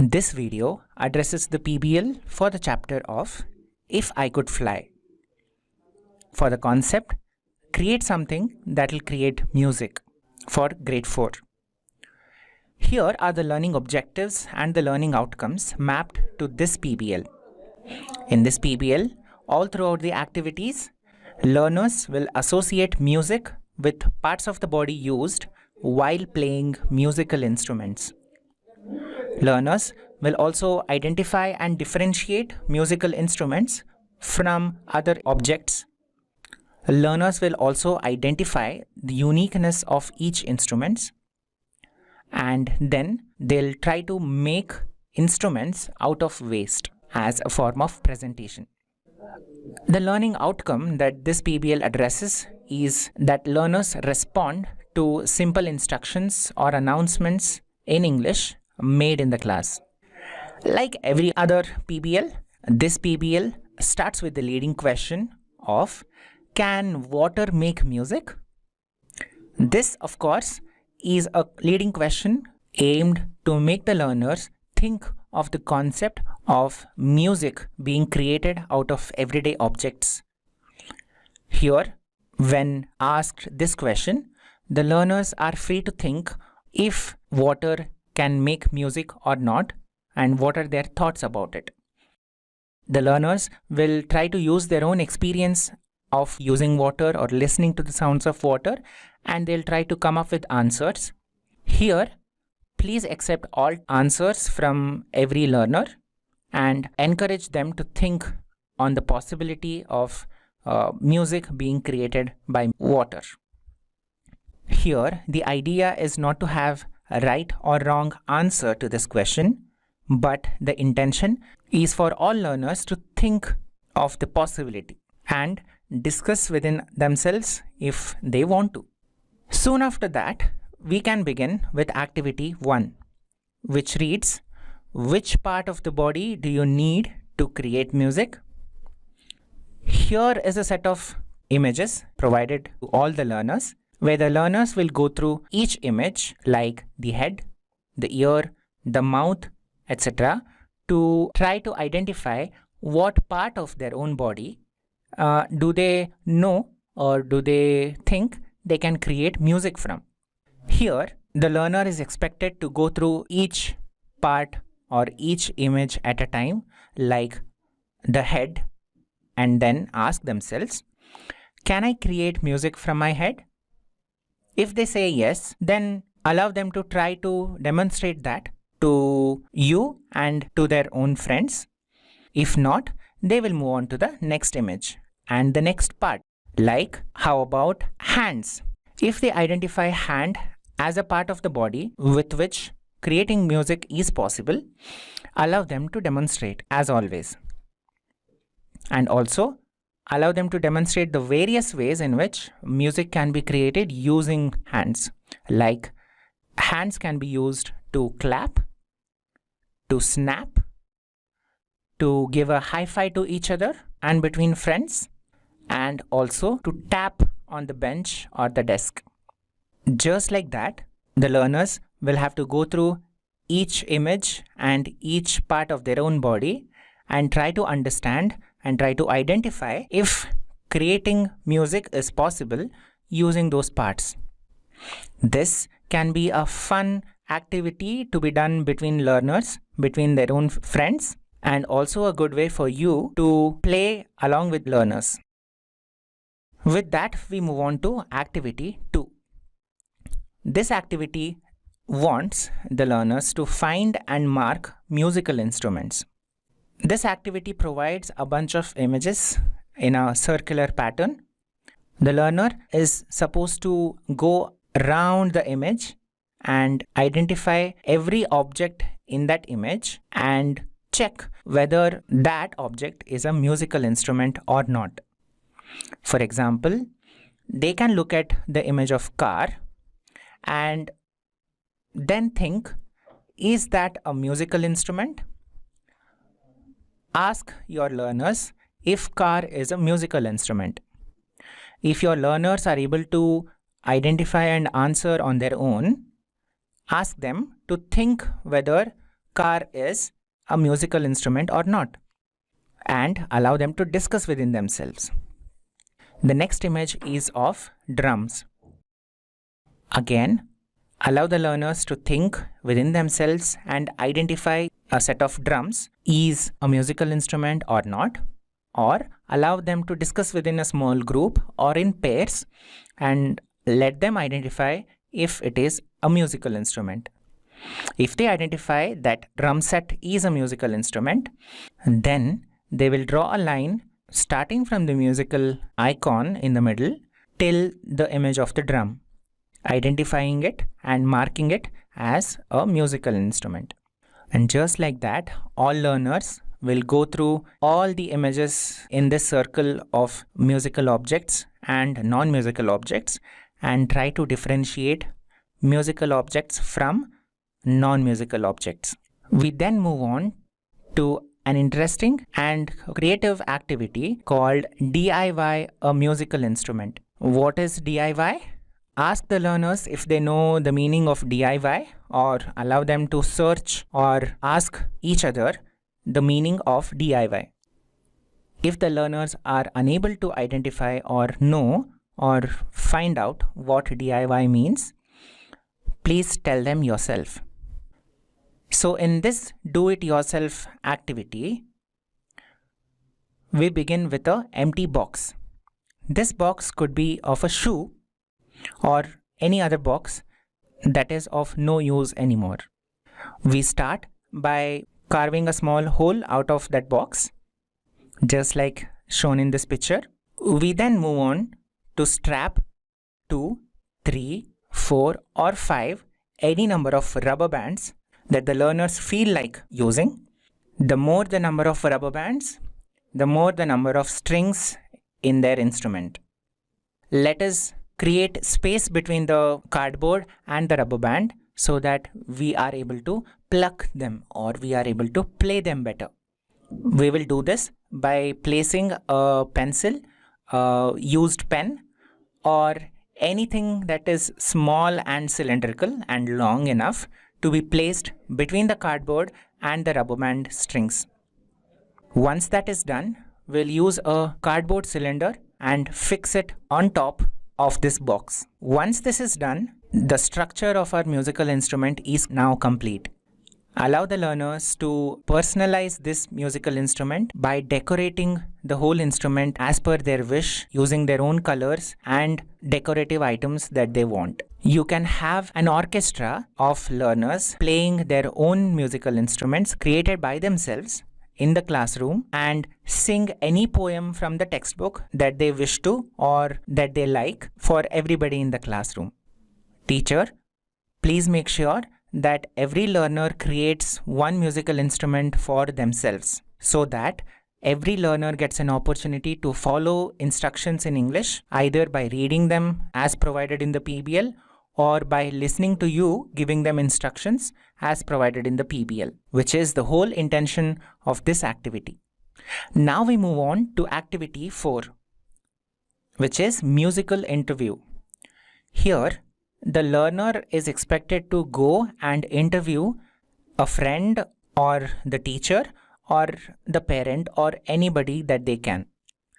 This video addresses the PBL for the chapter of If I Could Fly. For the concept, create something that will create music for grade 4. Here are the learning objectives and the learning outcomes mapped to this PBL. In this PBL, all throughout the activities, learners will associate music with parts of the body used while playing musical instruments. Learners will also identify and differentiate musical instruments from other objects. Learners will also identify the uniqueness of each instrument, and then they'll try to make instruments out of waste as a form of presentation. The learning outcome that this PBL addresses is that learners respond to simple instructions or announcements in English made in the class. Like every other PBL, this PBL starts with the leading question of, can water make music? This, of course, is a leading question aimed to make the learners think of the concept of music being created out of everyday objects. Here, when asked this question, the learners are free to think if water can make music or not, and what are their thoughts about it. The learners will try to use their own experience of using water or listening to the sounds of water, and they'll try to come up with answers. Here, please accept all answers from every learner and encourage them to think on the possibility of music being created by water. Here, the idea is not to have a right or wrong answer to this question, but the intention is for all learners to think of the possibility and discuss within themselves if they want to. Soon after that, we can begin with activity 1, which reads, which part of the body do you need to create music? Here is a set of images provided to all the learners, where the learners will go through each image like the head, the ear, the mouth, etc. to try to identify what part of their own body do they know or do they think they can create music from. Here, the learner is expected to go through each part or each image at a time, like the head, and then ask themselves, can I create music from my head? If they say yes, then allow them to try to demonstrate that to you and to their own friends. If not, they will move on to the next image and the next part. Like, how about hands? If they identify hand as a part of the body with which creating music is possible, allow them to demonstrate as always. And also, allow them to demonstrate the various ways in which music can be created using hands. Like, hands can be used to clap, to snap, to give a high five to each other and between friends, and also to tap on the bench or the desk. Just like that, the learners will have to go through each image and each part of their own body and try to understand and try to identify if creating music is possible using those parts. This can be a fun activity to be done between learners, between their own friends, and also a good way for you to play along with learners. With that, we move on to activity 2. This activity wants the learners to find and mark musical instruments. This activity provides a bunch of images in a circular pattern. The learner is supposed to go around the image and identify every object in that image and check whether that object is a musical instrument or not. For example, they can look at the image of car and then think, is that a musical instrument? Ask your learners if car is a musical instrument. If your learners are able to identify and answer on their own, ask them to think whether car is a musical instrument or not, and allow them to discuss within themselves. The next image is of drums. Again, allow the learners to think within themselves and identify a set of drums is a musical instrument or not, or allow them to discuss within a small group or in pairs and let them identify if it is a musical instrument. If they identify that drum set is a musical instrument, then they will draw a line starting from the musical icon in the middle till the image of the drum, identifying it and marking it as a musical instrument. And just like that, all learners will go through all the images in this circle of musical objects and non-musical objects and try to differentiate musical objects from non-musical objects. We then move on to an interesting and creative activity called DIY a musical instrument. What is DIY? Ask the learners if they know the meaning of DIY, or allow them to search or ask each other the meaning of DIY. If the learners are unable to identify or know or find out what DIY means, please tell them yourself. So in this do-it-yourself activity, we begin with an empty box. This box could be of a shoe or any other box that is of no use anymore. We start by carving a small hole out of that box, just like shown in this picture. We then move on to strap 2, 3, 4 or 5 any number of rubber bands that the learners feel like using. The more the number of rubber bands, the more the number of strings in their instrument. Let us create space between the cardboard and the rubber band so that we are able to pluck them or we are able to play them better. We will do this by placing a pencil, a used pen, or anything that is small and cylindrical and long enough to be placed between the cardboard and the rubber band strings. Once that is done, we'll use a cardboard cylinder and fix it on top of this box. Once this is done, the structure of our musical instrument is now complete. Allow the learners to personalize this musical instrument by decorating the whole instrument as per their wish, using their own colors and decorative items that they want. You can have an orchestra of learners playing their own musical instruments created by themselves in the classroom and sing any poem from the textbook that they wish to or that they like for everybody in the classroom. Teacher, please make sure that every learner creates one musical instrument for themselves so that every learner gets an opportunity to follow instructions in English either by reading them as provided in the PBL or by listening to you giving them instructions as provided in the PBL, which is the whole intention of this activity. Now we move on to activity 4, which is musical interview. Here, the learner is expected to go and interview a friend or the teacher or the parent or anybody that they can.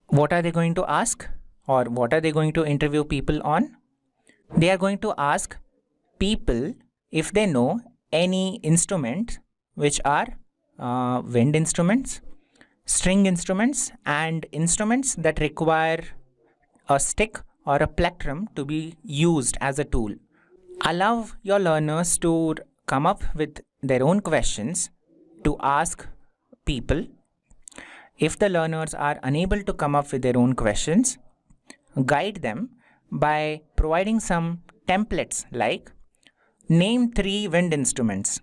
What are they going to ask, or what are they going to interview people on? They are going to ask people if they know any instruments which are wind instruments, string instruments, and instruments that require a stick or a plectrum to be used as a tool. Allow your learners to come up with their own questions to ask people. If the learners are unable to come up with their own questions, guide them by providing some templates like name 3 wind instruments.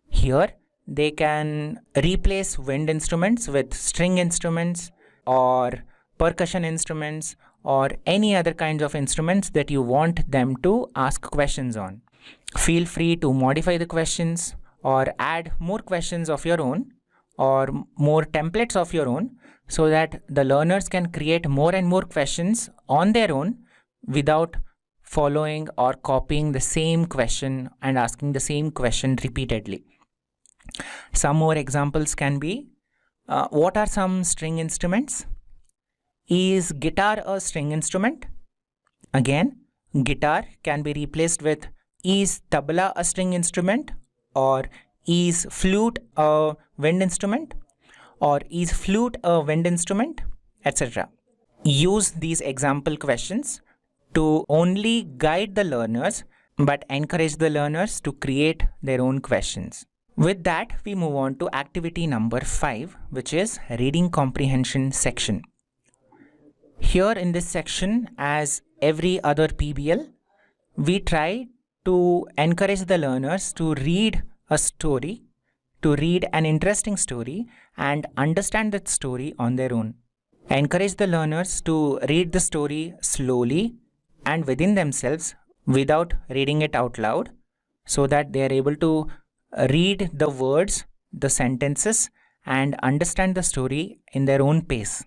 Here they can replace wind instruments with string instruments or percussion instruments or any other kinds of instruments that you want them to ask questions on. Feel free to modify the questions or add more questions of your own or more templates of your own so that the learners can create more and more questions on their own without following or copying the same question and asking the same question repeatedly. Some more examples can be, what are some string instruments? Is guitar a string instrument? Again, guitar can be replaced with, is tabla a string instrument? Or is flute a wind instrument? Or is flute a wind instrument? Etc. Use these example questions to only guide the learners but encourage the learners to create their own questions. With that, we move on to activity number 5, which is reading comprehension section. Here in this section, as every other PBL, we try to encourage the learners to read a story, to read an interesting story and understand that story on their own. Encourage the learners to read the story slowly and within themselves without reading it out loud, so that they are able to read the words, the sentences, and understand the story in their own pace.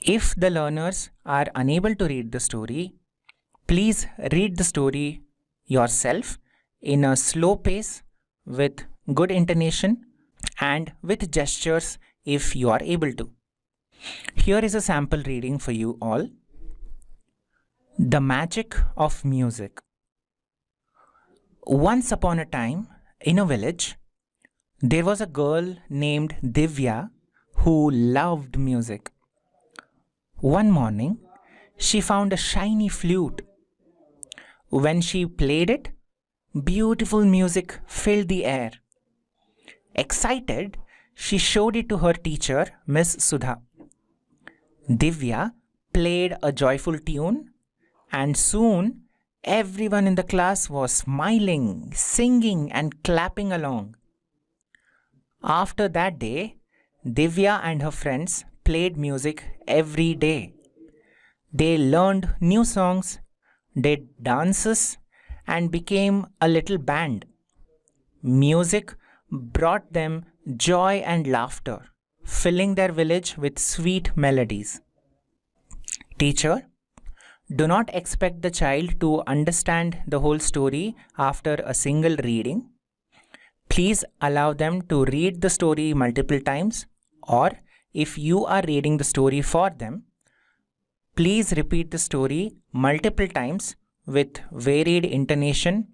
If the learners are unable to read the story, please read the story yourself in a slow pace with good intonation and with gestures if you are able to. Here is a sample reading for you all. The magic of music. Once upon a time, in a village, there was a girl named Divya who loved music. One morning, she found a shiny flute. When she played it, beautiful music filled the air. Excited, she showed it to her teacher, Miss Sudha. Divya played a joyful tune, and soon everyone in the class was smiling, singing, and clapping along. After that day, Divya and her friends played music every day. They learned new songs, did dances, and became a little band. Music brought them joy and laughter, filling their village with sweet melodies. Teacher, do not expect the child to understand the whole story after a single reading. Please allow them to read the story multiple times, or if you are reading the story for them, please repeat the story multiple times with varied intonation,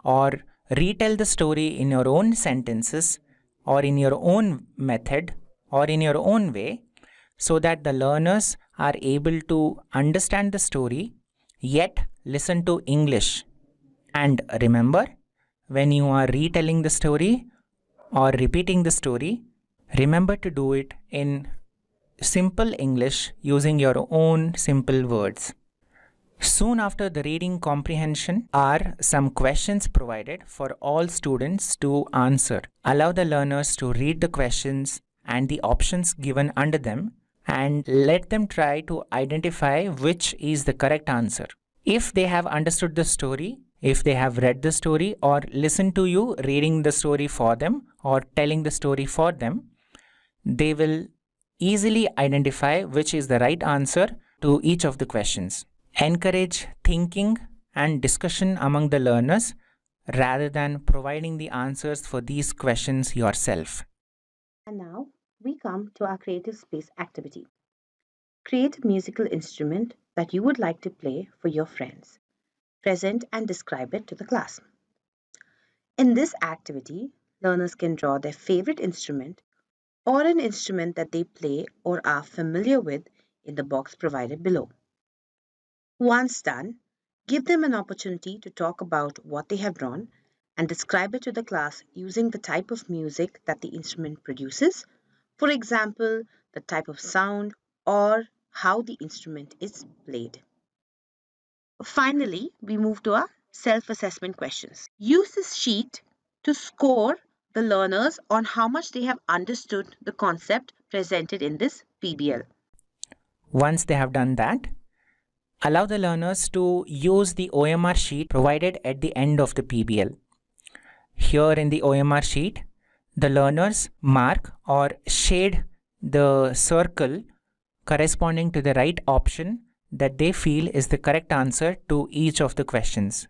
or retell the story in your own sentences or in your own method or in your own way, so that the learners are able to understand the story yet listen to English. And remember, when you are retelling the story or repeating the story, remember to do it in simple English using your own simple words. Soon after the reading comprehension are some questions provided for all students to answer. Allow the learners to read the questions and the options given under them, and let them try to identify which is the correct answer. If they have understood the story, if they have read the story or listened to you reading the story for them or telling the story for them, they will easily identify which is the right answer to each of the questions. Encourage thinking and discussion among the learners rather than providing the answers for these questions yourself. And now we come to our creative space activity. Create a musical instrument that you would like to play for your friends. Present and describe it to the class. In this activity, learners can draw their favorite instrument or an instrument that they play or are familiar with in the box provided below. Once done, give them an opportunity to talk about what they have drawn and describe it to the class using the type of music that the instrument produces, for example, the type of sound or how the instrument is played. Finally, we move to our self-assessment questions. Use this sheet to score the learners on how much they have understood the concept presented in this PBL. Once they have done that, allow the learners to use the OMR sheet provided at the end of the PBL. Here in the OMR sheet, the learners mark or shade the circle corresponding to the right option that they feel is the correct answer to each of the questions.